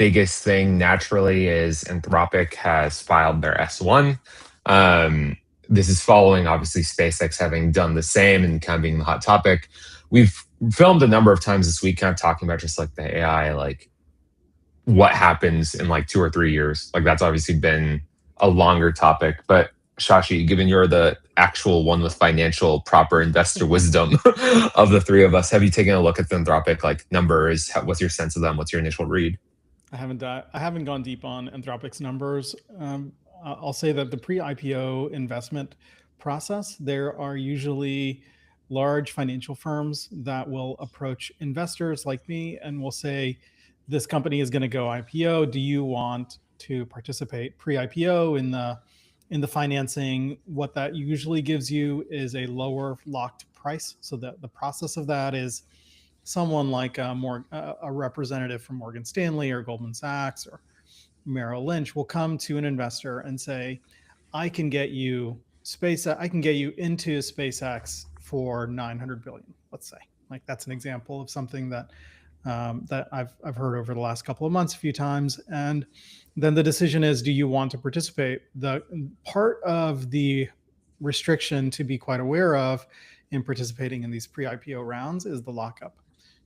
biggest thing naturally is Anthropic has filed their S1. Um, this is following obviously SpaceX having done the same and kind of being the hot topic. We've filmed a number of times this week, kind of talking about just like the AI, like what happens in like 2 or 3 years. Like that's obviously been a longer topic. But Shashi, given you're the actual one with financial proper investor wisdom of the three of us, have you taken a look at the Anthropic like numbers? What's your sense of them? What's your initial read? I haven't gone deep on Anthropic's numbers. I'll say that the pre-IPO investment process, there are usually large financial firms that will approach investors like me and will say, "This company is going to go IPO. Do you want to participate pre-IPO in the financing?" What that usually gives you is a lower locked price. So that the process of that is someone like a representative from Morgan Stanley or Goldman Sachs or Merrill Lynch will come to an investor and say, "I can get you I can get you into SpaceX for 900 billion." Let's say, like that's an example of something that I've heard over the last couple of months a few times. And then the decision is, do you want to participate? The part of the restriction to be quite aware of in participating in these pre-IPO rounds is the lockup.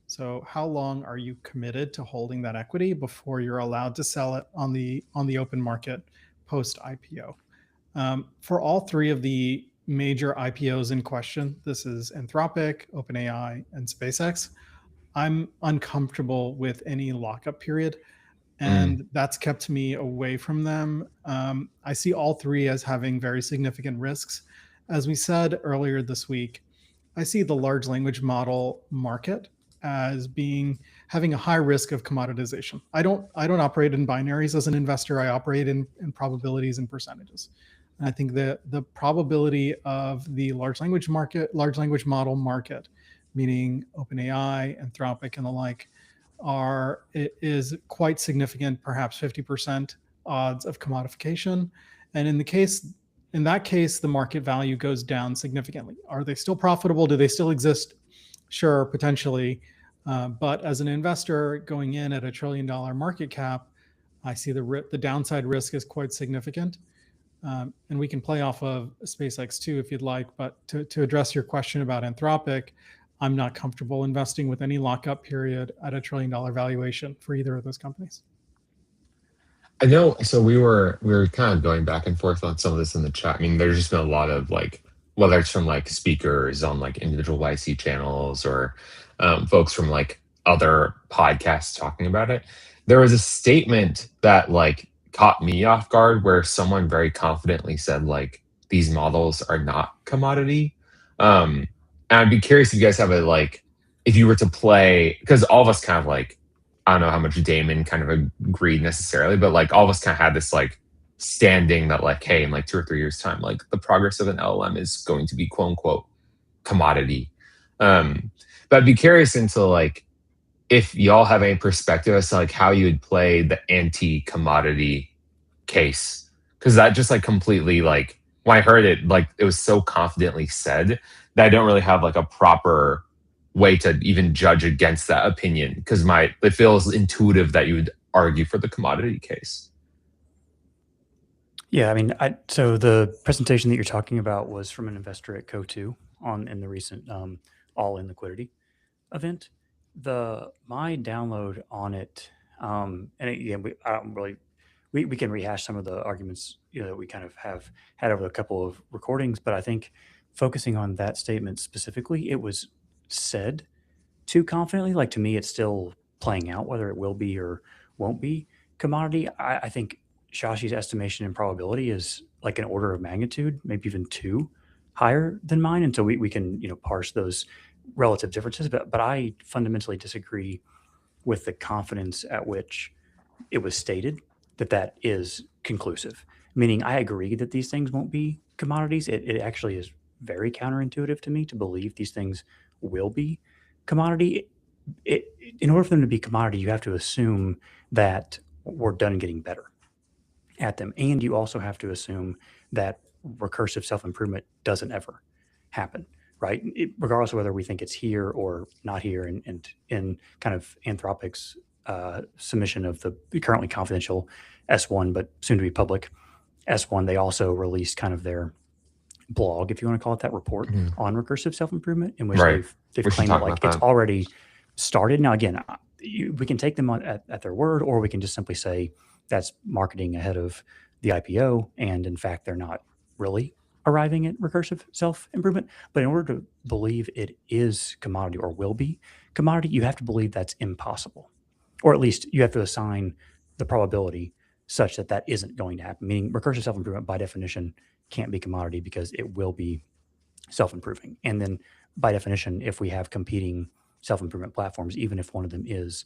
So how long are you committed to holding that equity before you're allowed to sell it on the open market post IPO? For all three of the major IPOs in question, this is Anthropic, OpenAI, and SpaceX, I'm uncomfortable with any lockup period, Mm, and that's kept me away from them. I see all three as having very significant risks. As we said earlier this week, I see the large language model market as being having a high risk of commoditization. I don't operate in binaries as an investor. I operate in probabilities and percentages. And I think the probability of the large language model market, meaning OpenAI, Anthropic, and the like, is quite significant, perhaps 50% odds of commodification. And in that case, the market value goes down significantly. Are they still profitable? Do they still exist? Sure, potentially. But as an investor going in at $1 trillion market cap, I see the downside risk is quite significant. And we can play off of SpaceX too if you'd like. But to address your question about Anthropic, I'm not comfortable investing with any lockup period at $1 trillion valuation for either of those companies. I know. So we were kind of going back and forth on some of this in the chat. I mean, there's just been a lot of like, whether it's from like speakers on like individual YC channels or folks from like other podcasts talking about it. There was a statement that like caught me off guard where someone very confidently said like these models are not commodity. And I'd be curious if you guys have a like if you were to play because all of us kind of like I don't know how much Damon kind of agreed necessarily, but like all of us kind of had this like standing that like, hey, in like 2 or 3 years time, like the progress of an LLM is going to be quote unquote commodity. But I'd be curious into like if y'all have any perspective as to like how you would play the anti-commodity case, because that just like completely like when I heard it, like it was so confidently said that I don't really have like a proper way to even judge against that opinion because my it feels intuitive that you would argue for the commodity case. Yeah, I mean, so the presentation that you're talking about was from an investor at Co2 on in the recent All In Liquidity event. The my download on it, and again, I don't really, we can rehash some of the arguments that we kind of have had over a couple of recordings, but I think focusing on that statement specifically, it was said too confidently. Like to me, it's still playing out whether it will be or won't be commodity. I think Shashi's estimation and probability is like an order of magnitude, maybe even two higher than mine. And so we can, parse those relative differences. But I fundamentally disagree with the confidence at which it was stated that that is conclusive. Meaning I agree that these things won't be commodities. It actually is very counterintuitive to me to believe these things will be commodity. In order for them to be commodity, you have to assume that we're done getting better at them. And you also have to assume that recursive self-improvement doesn't ever happen, right? Regardless of whether we think it's here or not here. And in kind of Anthropic's submission of the currently confidential S1, but soon to be public S1, they also released kind of their blog, if you want to call it that, report on recursive self-improvement, in which they've claimed that like it's already started. Now, again, we can take them at their word, or we can just simply say that's marketing ahead of the IPO, and in fact, they're not really arriving at recursive self-improvement. But in order to believe it is commodity or will be commodity, you have to believe that's impossible, or at least you have to assign the probability such that that isn't going to happen. Meaning, recursive self-improvement by definition can't be commodity because it will be self-improving. And then by definition, if we have competing self-improvement platforms, even if one of them is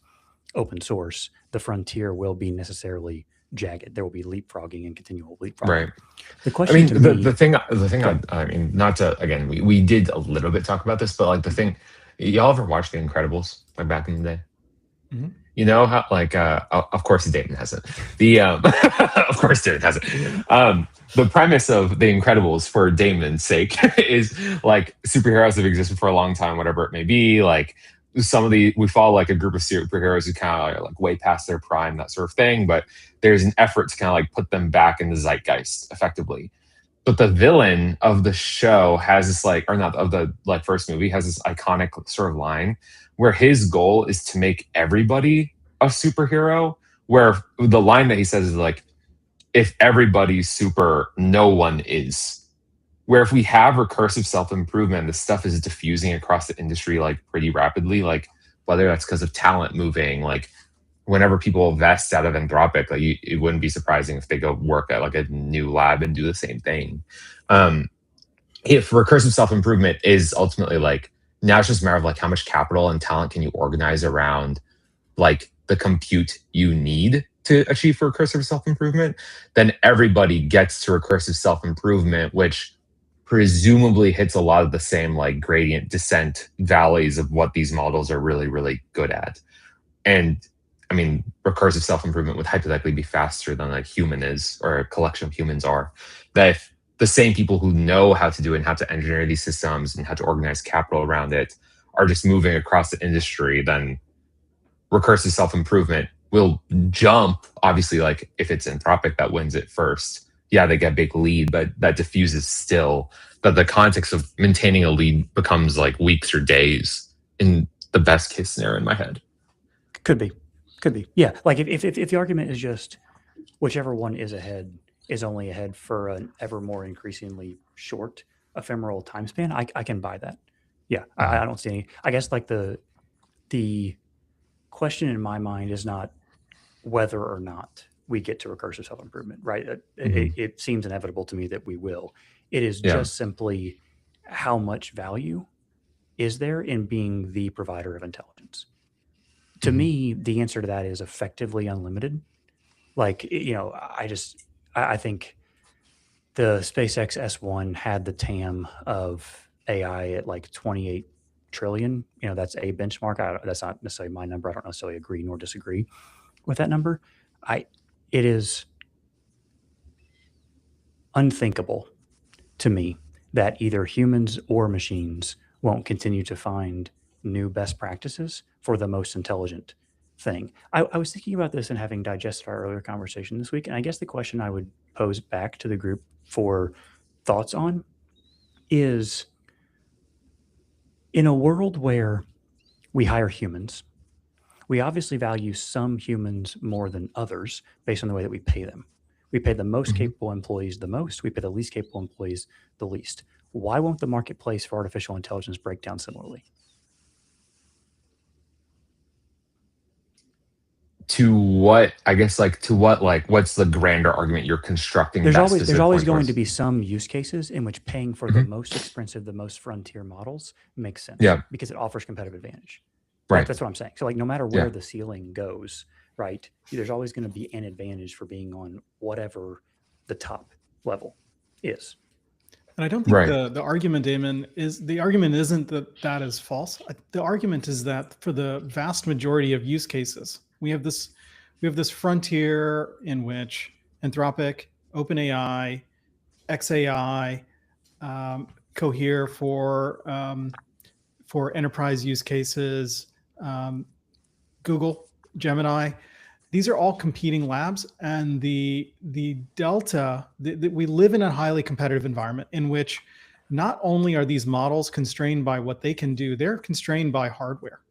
open source, the frontier will be necessarily jagged. There will be leapfrogging and continual leapfrogging. Right. The question the thing I mean, not to, again, we did a little bit talk about this, but like the thing, y'all ever watched The Incredibles like back in the day? Mm-hmm. You know how like of course Damon hasn't. Of course Damon hasn't. The premise of The Incredibles, for Damon's sake, is like superheroes have existed for a long time, whatever it may be. Like we follow like a group of superheroes who kind of like way past their prime, that sort of thing. But there's an effort to kind of like put them back in the zeitgeist effectively. But the villain of the show has this like, or not of the like first movie, has this iconic sort of line where his goal is to make everybody a superhero, where the line that he says is like, if everybody's super, no one is. Where if we have recursive self-improvement, this stuff is diffusing across the industry like pretty rapidly, like whether that's because of talent moving, like whenever people vest out of Anthropic, like it wouldn't be surprising if they go work at like a new lab and do the same thing. If recursive self-improvement is ultimately like, now it's just a matter of like how much capital and talent can you organize around like the compute you need to achieve recursive self-improvement, then everybody gets to recursive self-improvement, which presumably hits a lot of the same like gradient descent valleys of what these models are really, really good at. And I mean, recursive self-improvement would hypothetically be faster than a human is, or a collection of humans are. That if the same people who know how to do it and how to engineer these systems and how to organize capital around it are just moving across the industry, then recursive self-improvement will jump. Obviously, like if it's Anthropic that wins it first, yeah, they get a big lead, but that diffuses still. That the context of maintaining a lead becomes like weeks or days in the best case scenario in my head. Could be. Yeah, like if the argument is just whichever one is ahead is only ahead for an ever more increasingly short ephemeral time span, I can buy that. Yeah, I don't see any. I guess like the question in my mind is not whether or not we get to recursive self-improvement, right? It seems inevitable to me that we will. It is just simply how much value is there in being the provider of intelligence. To me, the answer to that is effectively unlimited. Like, you know, I think the SpaceX S1 had the TAM of AI at like 28 trillion. You know, that's a benchmark. That's not necessarily my number. I don't necessarily agree nor disagree with that number. It is unthinkable to me that either humans or machines won't continue to find new best practices for the most intelligent thing. I was thinking about this and having digested our earlier conversation this week, and I guess the question I would pose back to the group for thoughts on is, in a world where we hire humans, we obviously value some humans more than others based on the way that we pay them. We pay the most capable employees the most. We pay the least capable employees the least. Why won't the marketplace for artificial intelligence break down similarly? To what, I guess, like to what, like what's the grander argument you're constructing? There's always going to be some use cases in which paying for the most expensive, the most frontier models makes sense. Yeah, because it offers competitive advantage. Right. That's what I'm saying. So like no matter where the ceiling goes, right, there's always going to be an advantage for being on whatever the top level is. And I don't think the argument, Damon, isn't that is false. The argument is that for the vast majority of use cases, we have this frontier in which Anthropic, OpenAI, xAI, Cohere for enterprise use cases, Google Gemini. These are all competing labs, and the delta, we live in a highly competitive environment in which not only are these models constrained by what they can do, they're constrained by hardware.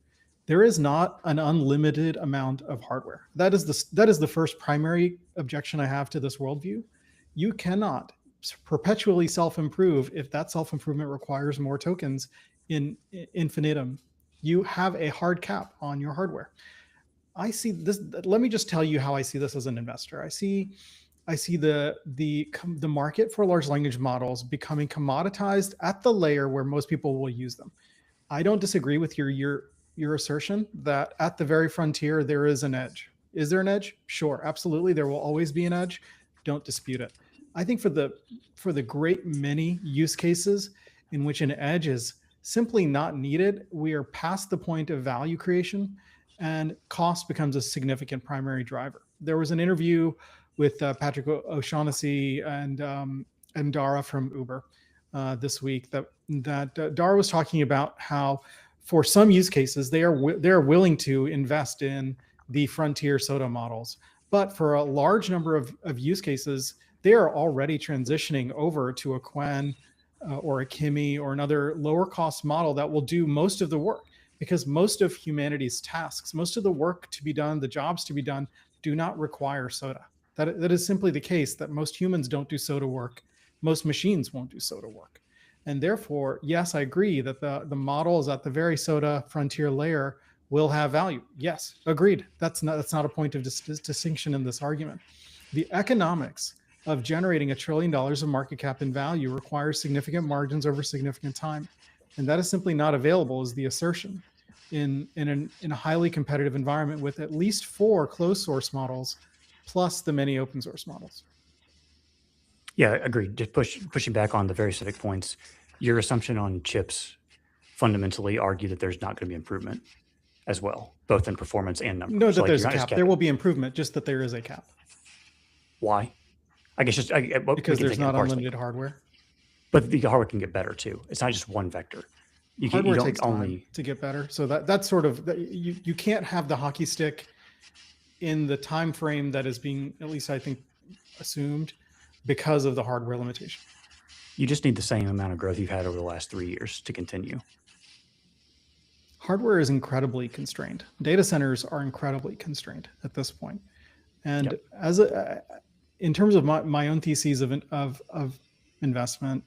There is not an unlimited amount of hardware. That is the first primary objection I have to this worldview. You cannot perpetually self-improve if that self-improvement requires more tokens in infinitum. You have a hard cap on your hardware. I see this. Let me just tell you how I see this as an investor. I see the market for large language models becoming commoditized at the layer where most people will use them. I don't disagree with your assertion that at the very frontier there is an edge. Is there an edge? Sure, absolutely. There will always be an edge. Don't dispute it. I think for the great many use cases in which an edge is simply not needed, we are past the point of value creation, and cost becomes a significant primary driver. There was an interview with Patrick O'Shaughnessy and Dara from Uber this week that Dara was talking about how for some use cases they are willing to invest in the frontier SOTA models, but for a large number of use cases they are already transitioning over to a Qwen or a Kimi or another lower cost model that will do most of the work, because most of humanity's tasks, most of the work to be done, the jobs to be done, do not require SOTA. That is simply the case, that most humans don't do SOTA work. Most machines won't do SOTA work. And therefore, yes, I agree that the models at the very SOTA frontier layer will have value. Yes, agreed. That's not a point of distinction in this argument. The economics of generating $1 trillion of market cap in value requires significant margins over significant time. And that is simply not available, is the assertion, in a highly competitive environment with at least 4 closed source models plus the many open source models. Yeah, agreed. Just pushing back on the very specific points. Your assumption on chips fundamentally argue that there's not going to be improvement as well, both in performance and numbers. No, that there's a cap. There will be improvement, just that there is a cap. Why? I guess because there's not unlimited hardware. But the hardware can get better too. It's not just one vector. Hardware takes time to get better. So that's sort of, you can't have the hockey stick in the time frame that is being, at least I think, assumed because of the hardware limitation. You just need the same amount of growth you've had over the last 3 years to continue. Hardware is incredibly constrained. Data centers are incredibly constrained at this point. And in terms of my own theses of investment,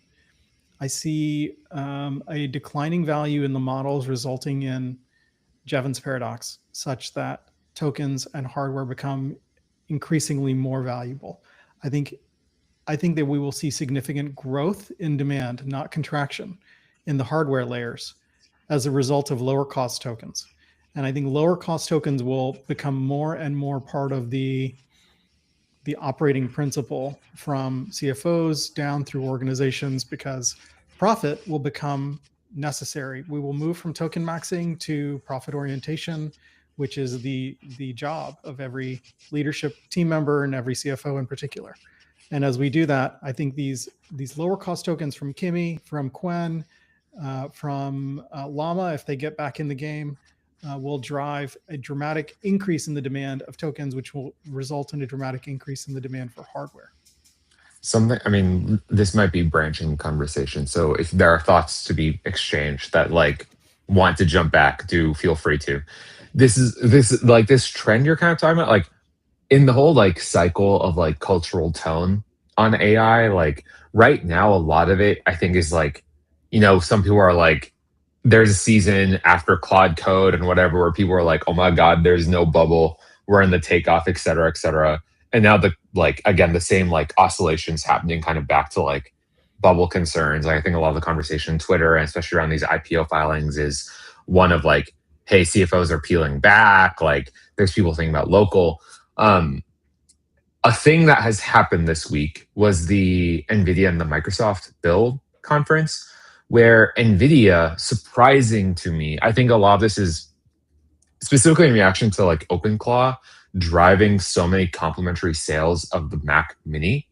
I see a declining value in the models resulting in Jevons paradox, such that tokens and hardware become increasingly more valuable. I think that we will see significant growth in demand, not contraction, in the hardware layers as a result of lower cost tokens. And I think lower cost tokens will become more and more part of the operating principle from CFOs down through organizations, because profit will become necessary. We will move from token maxing to profit orientation, which is the job of every leadership team member and every CFO in particular. And as we do that, I think these lower cost tokens from Kimi, from Qwen, from Llama, if they get back in the game, will drive a dramatic increase in the demand of tokens, which will result in a dramatic increase in the demand for hardware. This might be branching conversation. So if there are thoughts to be exchanged that want to jump back, do feel free to. This trend you're kind of talking about, in the whole cycle of cultural tone on AI, right now, a lot of it I think is some people are there's a season after Claude Code and whatever where people are oh my God, there's no bubble, we're in the takeoff, et cetera, et cetera. And now again, the same oscillations happening kind of back to bubble concerns. I think a lot of the conversation on Twitter, and especially around these IPO filings, is one of hey, CFOs are peeling back. There's people thinking about local. A thing that has happened this week was the NVIDIA and the Microsoft Build conference, where NVIDIA, surprising to me, I think a lot of this is specifically in reaction to OpenClaw driving so many complementary sales of the Mac Mini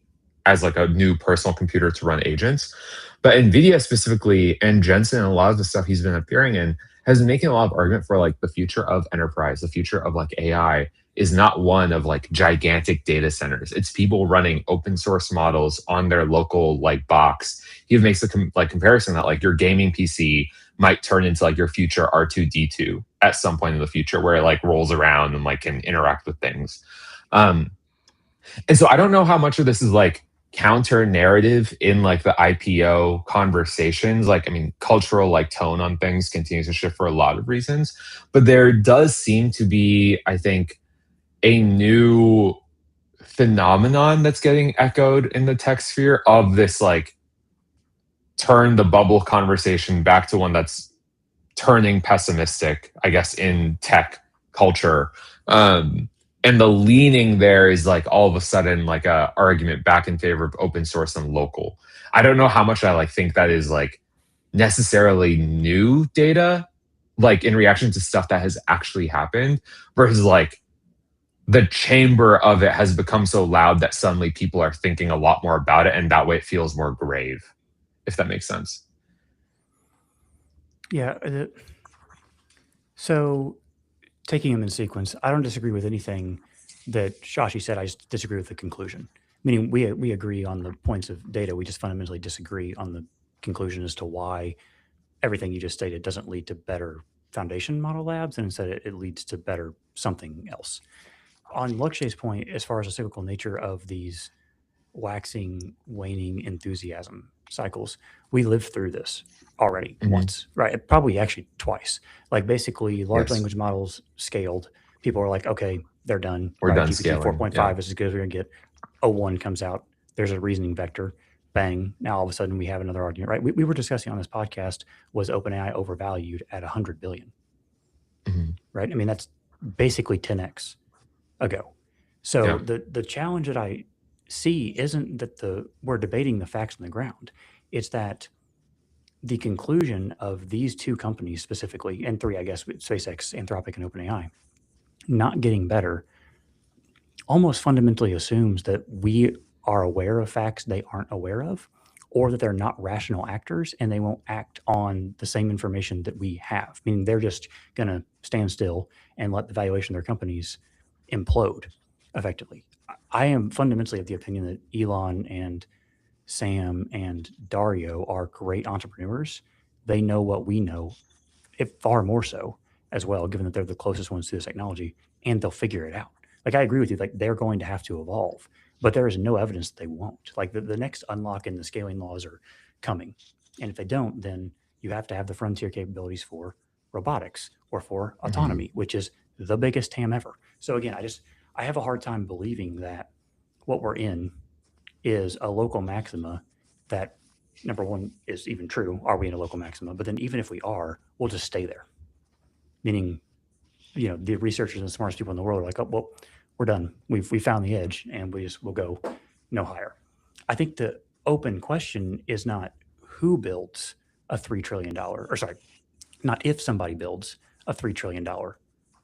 as a new personal computer to run agents. But NVIDIA specifically, and Jensen, and a lot of the stuff he's been appearing in, has been making a lot of argument for like the future of enterprise, the future of like AI is not one of like gigantic data centers. It's people running open source models on their local like box. He makes the comparison that like your gaming PC might turn into like your future R2D2 at some point in the future, where it like rolls around and like can interact with things. And so I don't know how much of this is like counter narrative in like the IPO conversations. Like, I mean, cultural like tone on things continues to shift for a lot of reasons, but there does seem to be, I think, a new phenomenon that's getting echoed in the tech sphere of this like turn the bubble conversation back to one that's turning pessimistic, I guess, in tech culture. And the leaning there is like all of a sudden like a argument back in favor of open source and local. I don't know how much I like think that is like necessarily new data, like in reaction to stuff that has actually happened, versus like the chamber of it has become so loud that suddenly people are thinking a lot more about it, and that way it feels more grave, if that makes sense. Yeah. So taking them in sequence, I don't disagree with anything that Shashi said. I just disagree with the conclusion. Meaning we agree on the points of data. We just fundamentally disagree on the conclusion as to why everything you just stated doesn't lead to better foundation model labs, and instead it leads to better something else. On Lakshay's point, as far as the cyclical nature of these waxing, waning enthusiasm cycles, we lived through this already once, right? Probably actually twice. Like basically large language models scaled. People were like, okay, they're done. We're done GPT scaling. 4.5 is as good as we're going to get. O1 comes out. There's a reasoning vector. Bang. Now all of a sudden we have another argument, right? We were discussing on this podcast, was OpenAI overvalued at 100 billion, right? I mean, that's basically 10x ago. So the challenge that I see isn't that we're debating the facts on the ground. It's that the conclusion of these two companies specifically, and three, I guess, SpaceX, Anthropic, and OpenAI, not getting better almost fundamentally assumes that we are aware of facts they aren't aware of, or that they're not rational actors and they won't act on the same information that we have. Meaning they're just going to stand still and let the valuation of their companies implode effectively. I am fundamentally of the opinion that Elon and Sam and Dario are great entrepreneurs. They know what we know, if far more so as well, given that they're the closest ones to this technology, and they'll figure it out. Like, I agree with you, like they're going to have to evolve, but there is no evidence that they won't. Like the next unlock in the scaling laws are coming. And if they don't, then you have to have the frontier capabilities for robotics or for autonomy, which is the biggest TAM ever. So again, I have a hard time believing that what we're in is a local maxima that, number one, is even true. Are we in a local maxima? But then even if we are, we'll just stay there. Meaning, the researchers and the smartest people in the world are like, oh, well, we're done. We found the edge, and we'll go no higher. I think the open question is not who builds a $3 trillion, or sorry, not if somebody builds a $3 trillion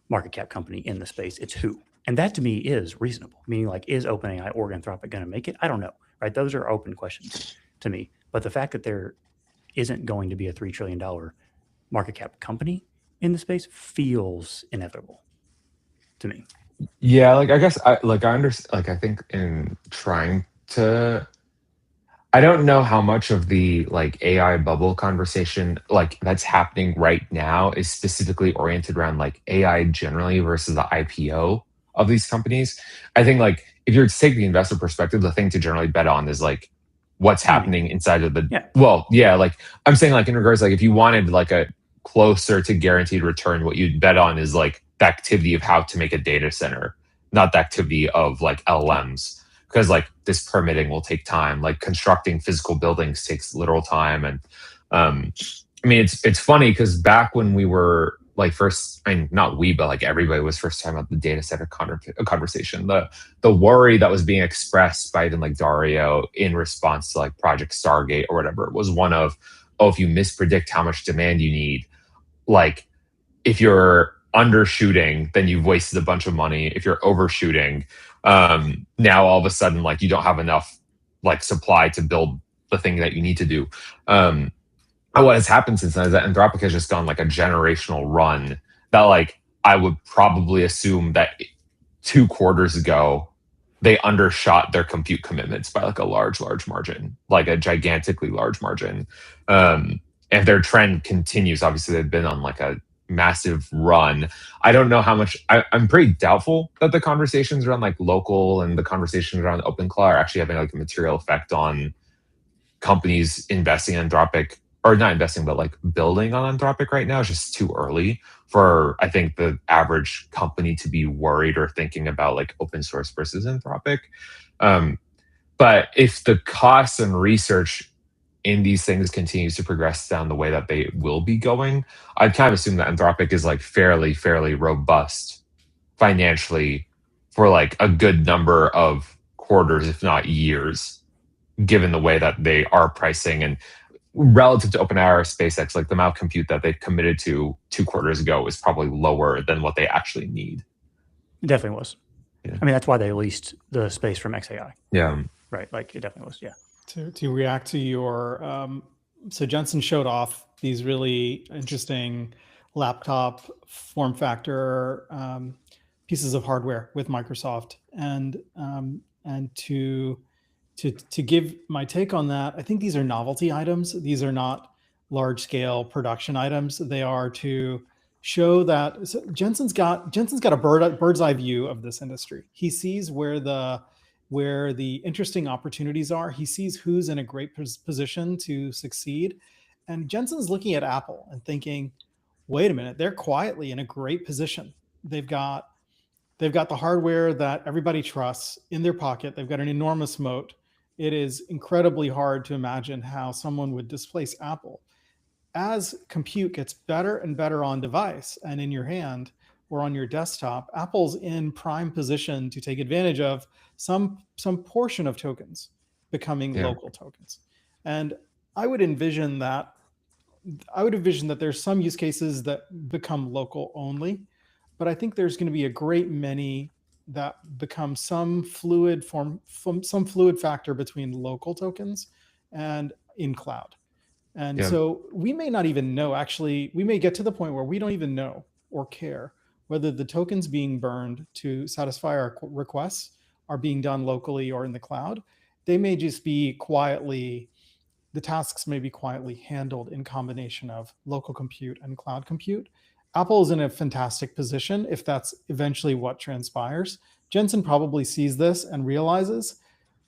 market cap company in the space, it's who. And that to me is reasonable, meaning like, is OpenAI or Anthropic going to make it? I don't know, right? Those are open questions to me. But the fact that there isn't going to be a $3 trillion market cap company in the space feels inevitable to me. Yeah, like I guess I understand. Like I think in trying to, I don't know how much of the like AI bubble conversation like that's happening right now is specifically oriented around like AI generally versus the IPO of these companies. I think like if you're to take the investor perspective, the thing to generally bet on is like what's happening inside of the like I'm saying like in regards like if you wanted like a closer to guaranteed return, what you'd bet on is like the activity of how to make a data center, not the activity of like LLMs. Because like this permitting will take time, like constructing physical buildings takes literal time. And I mean, it's funny because back when we were like first, I mean, not we, but like everybody was first talking about the data center conversation. The worry that was being expressed by even like Dario in response to like Project Stargate or whatever was one of, oh, if you mispredict how much demand you need, like if you're undershooting, then you've wasted a bunch of money. If you're overshooting, now all of a sudden, like you don't have enough like supply to build the thing that you need to do. what has happened since then is that Anthropic has just gone like a generational run that like I would probably assume that 2 quarters ago they undershot their compute commitments by like a large margin, like a gigantically large margin. And their trend continues. Obviously, they've been on like a massive run. I don't know how much. I'm pretty doubtful that the conversations around like local and the conversations around OpenClaw are actually having like a material effect on companies investing in Anthropic, or not investing, but like building on Anthropic right now. Is just too early for, I think, the average company to be worried or thinking about like open source versus Anthropic. Um, but if the costs and research in these things continues to progress down the way that they will be going, I'd kind of assume that Anthropic is like fairly robust financially for like a good number of quarters, if not years, given the way that they are pricing and relative to OpenAI or SpaceX, like the amount of compute that they committed to 2 quarters ago is probably lower than what they actually need. It definitely was. Yeah. I mean, that's why they leased the space from XAI. Yeah. Right. Like it definitely was. Yeah. To react to your, so Jensen showed off these really interesting laptop form factor pieces of hardware with Microsoft, and to give my take on that, I think these are novelty items. These are not large scale production items. They are to show that Jensen's got a bird's eye view of this industry. He sees where the interesting opportunities are. He sees who's in a great position to succeed. And Jensen's looking at Apple and thinking, wait a minute, they're quietly in a great position. They've got the hardware that everybody trusts in their pocket. They've got an enormous moat. It is incredibly hard to imagine how someone would displace Apple. As compute gets better and better on device and in your hand or on your desktop, Apple's in prime position to take advantage of some portion of tokens becoming local tokens. And I would envision that there's some use cases that become local only, but I think there's going to be a great many that become some fluid factor between local tokens and in cloud. And so we may not even know, actually, we may get to the point where we don't even know or care whether the tokens being burned to satisfy our requests are being done locally or in the cloud. They may just be quietly, the tasks may be quietly handled in combination of local compute and cloud compute. Apple is in a fantastic position if that's eventually what transpires. Jensen probably sees this and realizes,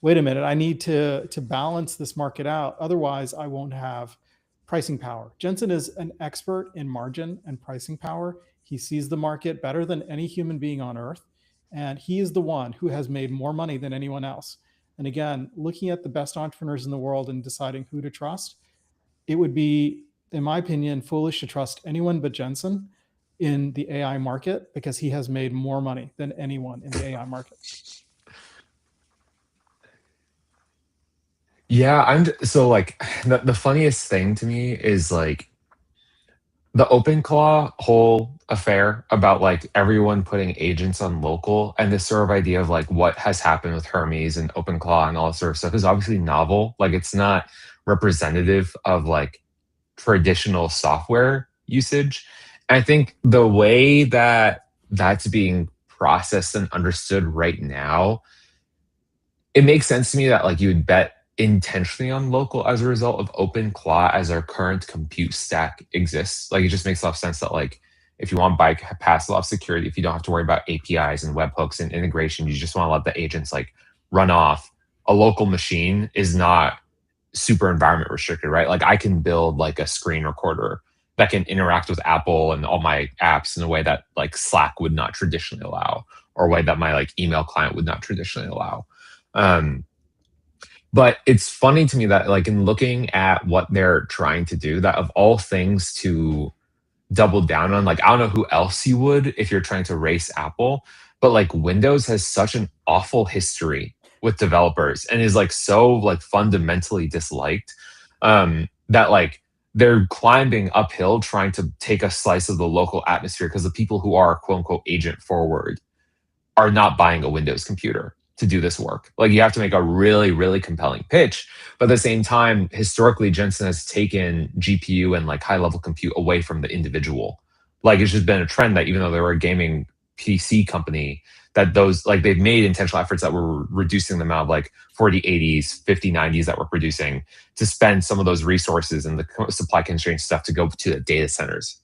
wait a minute, I need to balance this market out. Otherwise, I won't have pricing power. Jensen is an expert in margin and pricing power. He sees the market better than any human being on earth. And he is the one who has made more money than anyone else. And again, looking at the best entrepreneurs in the world and deciding who to trust, it would be, in my opinion, foolish to trust anyone but Jensen in the AI market, because he has made more money than anyone in the AI market. Yeah, so like the funniest thing to me is like the OpenClaw whole affair about like everyone putting agents on local, and this sort of idea of like what has happened with Hermes and OpenClaw and all this sort of stuff is obviously novel. Like it's not representative of like traditional software usage. I think the way that that's being processed and understood right now, it makes sense to me that like you would bet intentionally on local as a result of OpenClaw as our current compute stack exists. Like it just makes a lot of sense that like if you want to bypass a lot of security, if you don't have to worry about APIs and webhooks and integration, you just want to let the agents like run off. A local machine is not super environment restricted, right? Like I can build like a screen recorder that can interact with Apple and all my apps in a way that like Slack would not traditionally allow, or a way that my like email client would not traditionally allow. But it's funny to me that like in looking at what they're trying to do, that of all things to double down on, like I don't know who else you would if you're trying to race Apple, but like Windows has such an awful history with developers and is like so like fundamentally disliked, that like they're climbing uphill trying to take a slice of the local atmosphere because the people who are quote unquote agent forward are not buying a Windows computer. to do this work. Like you have to make a really, really compelling pitch. But at the same time, historically, Jensen has taken GPU and like high level compute away from the individual. Like it's just been a trend that even though they were a gaming PC company, that those like they've made intentional efforts that were reducing the amount of like 4080s, 5090s that we're producing to spend some of those resources and the supply constraint stuff to go to the data centers.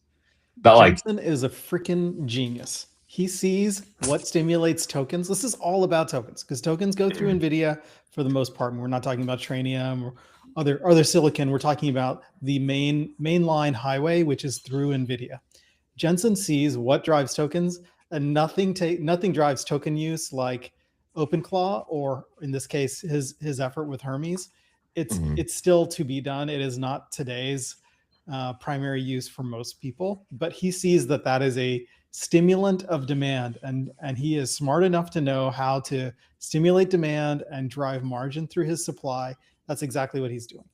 But like Jensen is a freaking genius. He sees what stimulates tokens. This is all about tokens because tokens go through NVIDIA for the most part. And we're not talking about Trainium or other silicon. We're talking about the mainline highway, which is through NVIDIA. Jensen sees what drives tokens, and nothing drives token use like OpenClaw, or in this case, his effort with Hermes. It's still to be done. It is not today's primary use for most people, but he sees that is a stimulant of demand, and he is smart enough to know how to stimulate demand and drive margin through his supply. That's exactly what he's doing.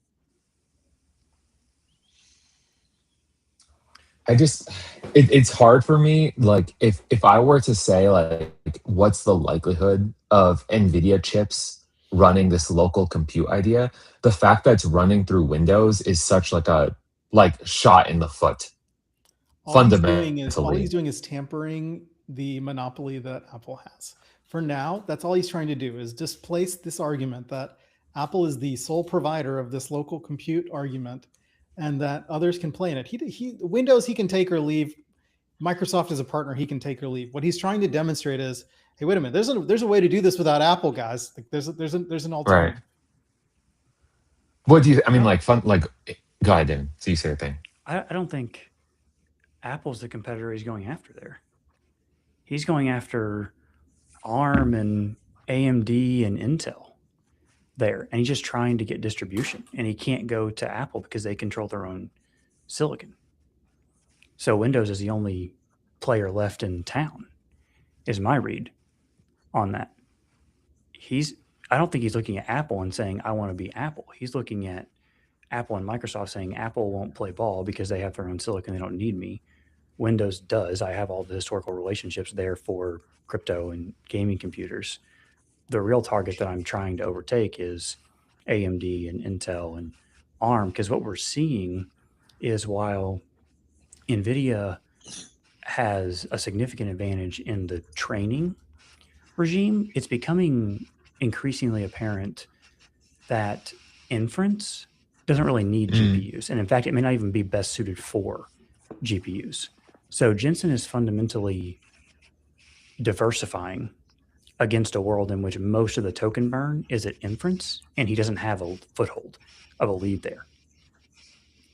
It's hard for me. Like if I were to say like what's the likelihood of NVIDIA chips running this local compute idea, the fact that it's running through Windows is such like a shot in the foot. All he's doing is tampering the monopoly that Apple has. For now, that's all he's trying to do is displace this argument that Apple is the sole provider of this local compute argument and that others can play in it. Windows he can take or leave. Microsoft is a partner he can take or leave. What he's trying to demonstrate is, hey, wait a minute, there's a way to do this without Apple, guys. Like there's an alternative. Right. What do you? I mean, like fun. Like, go ahead, Dan. So you say a thing. I don't think Apple's the competitor he's going after there. He's going after ARM and AMD and Intel there, and he's just trying to get distribution, and he can't go to Apple because they control their own silicon. So Windows is the only player left in town, is my read on that. I don't think he's looking at Apple and saying, I want to be Apple. He's looking at Apple and Microsoft saying Apple won't play ball because they have their own silicon. They don't need me. Windows does. I have all the historical relationships there for crypto and gaming computers. The real target that I'm trying to overtake is AMD and Intel and ARM, because what we're seeing is while NVIDIA has a significant advantage in the training regime, it's becoming increasingly apparent that inference doesn't really need GPUs. And in fact, it may not even be best suited for GPUs. So Jensen is fundamentally diversifying against a world in which most of the token burn is at inference, and he doesn't have a foothold of a lead there.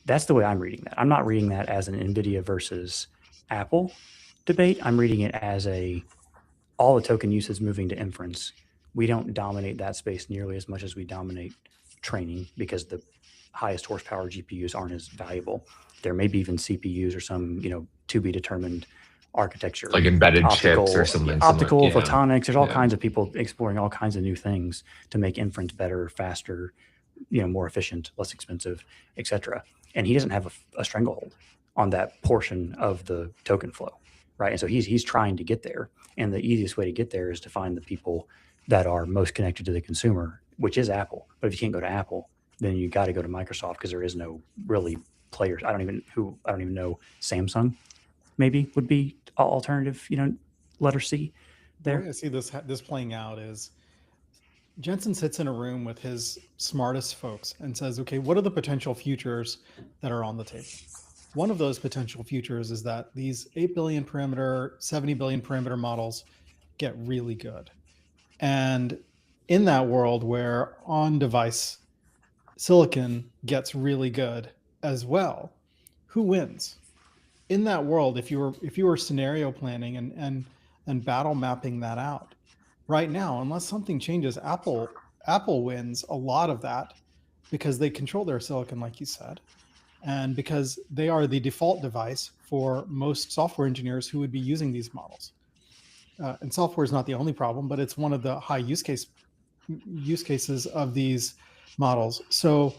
That's the way I'm reading that. I'm not reading that as an NVIDIA versus Apple debate. I'm reading it as all the token use is moving to inference. We don't dominate that space nearly as much as we dominate training because the highest horsepower GPUs aren't as valuable. There may be even CPUs or some, to be determined architecture, like embedded chips or something. Optical, photonics. There's all kinds of people exploring all kinds of new things to make inference better, faster, more efficient, less expensive, etc. And he doesn't have a stranglehold on that portion of the token flow, right? And so he's trying to get there. And the easiest way to get there is to find the people that are most connected to the consumer, which is Apple. But if you can't go to Apple, then you got to go to Microsoft because there is no really players. I don't even know. Samsung maybe would be alternative, letter C there. The way I see this playing out is Jensen sits in a room with his smartest folks and says, okay, what are the potential futures that are on the table? One of those potential futures is that these 8 billion parameter, 70 billion parameter models get really good. And in that world where on-device silicon gets really good as well, who wins? In that world, if you were scenario planning and battle mapping that out, right now, unless something changes, Apple wins a lot of that because they control their silicon, like you said, and because they are the default device for most software engineers who would be using these models. And software is not the only problem, but it's one of the high use cases of these models. So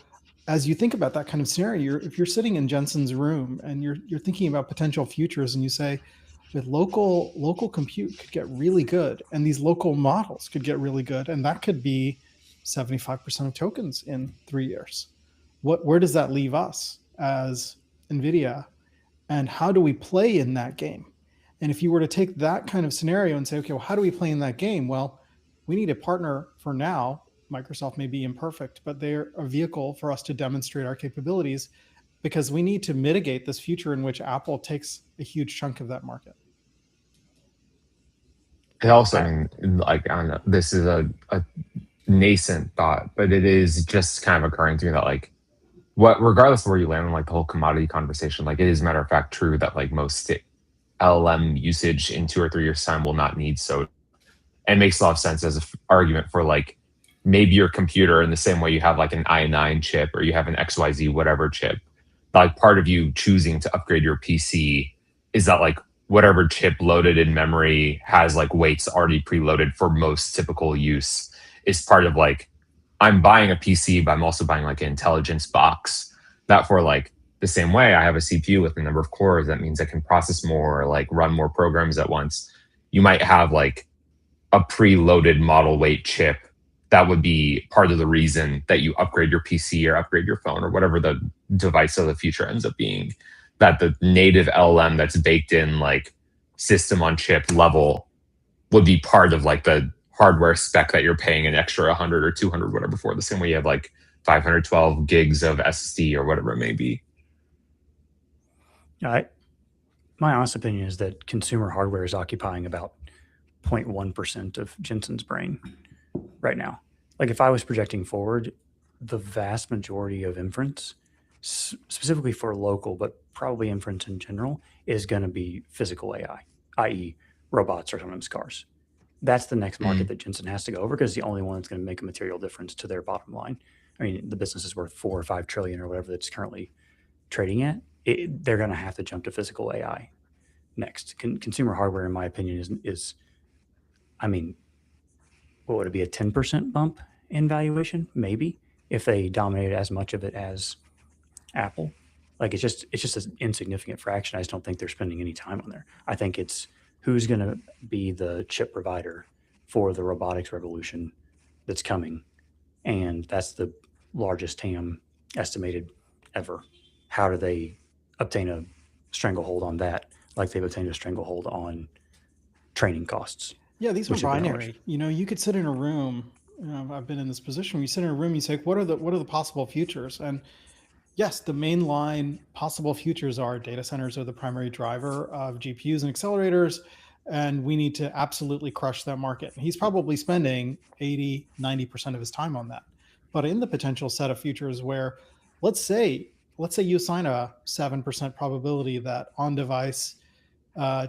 as you think about that kind of scenario, if you're sitting in Jensen's room and you're thinking about potential futures and you say, with local compute could get really good, and these local models could get really good, and that could be 75% of tokens in 3 years. Where does that leave us as NVIDIA, and how do we play in that game? And if you were to take that kind of scenario and say, okay, well, how do we play in that game? Well, we need a partner for now. Microsoft may be imperfect, but they're a vehicle for us to demonstrate our capabilities, because we need to mitigate this future in which Apple takes a huge chunk of that market. It also, I mean, like, I don't know, this is a nascent thought, but it is just kind of occurring to me that, like, regardless of where you land on like the whole commodity conversation, like, it is matter of fact true that like most LLM usage in 2 or 3 years time will not need soda, and makes a lot of sense as an argument for like maybe your computer, in the same way you have like an i9 chip or you have an XYZ whatever chip, like part of you choosing to upgrade your PC is that like whatever chip loaded in memory has like weights already preloaded for most typical use is part of like, I'm buying a PC, but I'm also buying like an intelligence box that for like the same way I have a CPU with a number of cores, that means I can process more, like run more programs at once. You might have like a preloaded model weight chip that would be part of the reason that you upgrade your PC or upgrade your phone or whatever the device of the future ends up being, that the native LLM that's baked in like system on chip level would be part of like the hardware spec that you're paying an extra 100 or 200 whatever for, the same way you have like 512 gigs of SSD or whatever it may be. My honest opinion is that consumer hardware is occupying about 0.1% of Jensen's brain right now. Like, if I was projecting forward, the vast majority of inference, specifically for local, but probably inference in general, is going to be physical AI, i.e. robots or autonomous cars. That's the next market that Jensen has to go over, because it's the only one that's going to make a material difference to their bottom line. I mean, the business is worth 4 or 5 trillion or whatever that's currently trading at. They're going to have to jump to physical AI next. Consumer hardware, in my opinion, is I mean, what would it be, a 10% bump in valuation? Maybe, if they dominated as much of it as Apple. Like, it's just an insignificant fraction. I just don't think they're spending any time on there. I think it's who's going to be the chip provider for the robotics revolution that's coming. And that's the largest TAM estimated ever. How do they obtain a stranglehold on that, like they've obtained a stranglehold on training costs? Yeah, these are binary. You know, you could sit in a room. I've been in this position where you sit in a room, you say, what are the possible futures? And yes, the mainline possible futures are data centers are the primary driver of GPUs and accelerators, and we need to absolutely crush that market. He's probably spending 80, 90% of his time on that. But in the potential set of futures where, let's say you assign a 7% probability that on-device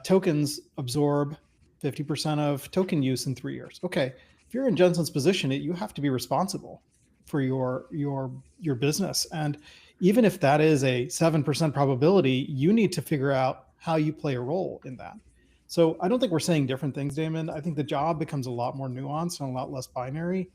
tokens absorb 50% of token use in 3 years. Okay, if you're in Jensen's position, you have to be responsible for your business. And even if that is a 7% probability, you need to figure out how you play a role in that. So I don't think we're saying different things, Damon. I think the job becomes a lot more nuanced and a lot less binary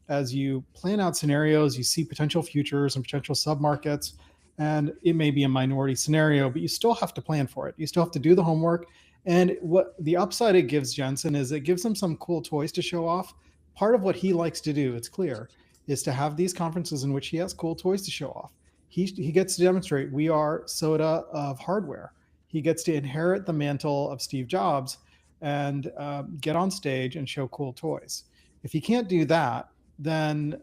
as you plan out scenarios, you see potential futures and potential submarkets, and it may be a minority scenario, but you still have to plan for it. You still have to do the homework. And what the upside it gives Jensen is it gives him some cool toys to show off. Part of what he likes to do, it's clear, is to have these conferences in which he has cool toys to show off. He gets to demonstrate we are soda of hardware. He gets to inherit the mantle of Steve Jobs and get on stage and show cool toys. If he can't do that, then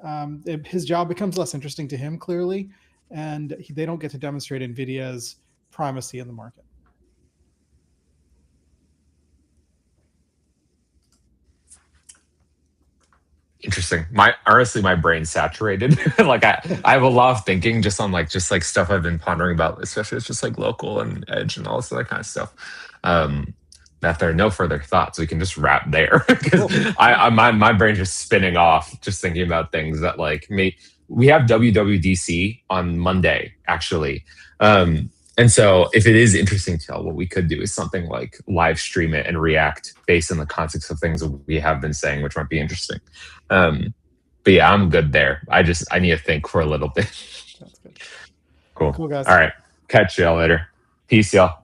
his job becomes less interesting to him, clearly, and they don't get to demonstrate NVIDIA's primacy in the market. Interesting. Honestly, my brain's saturated. Like, I have a lot of thinking just on like stuff I've been pondering about, especially it's just like local and edge and all this other kind of stuff. If there are no further thoughts, we can just wrap there, because my brain's just spinning off just thinking about things that like we have WWDC on Monday actually. And so if it is interesting to tell, what we could do is something like live stream it and react based on the context of things that we have been saying, which might be interesting. But yeah, I'm good there. I need to think for a little bit. That's good. Cool. Cool, guys. All right. Catch y'all later. Peace, y'all.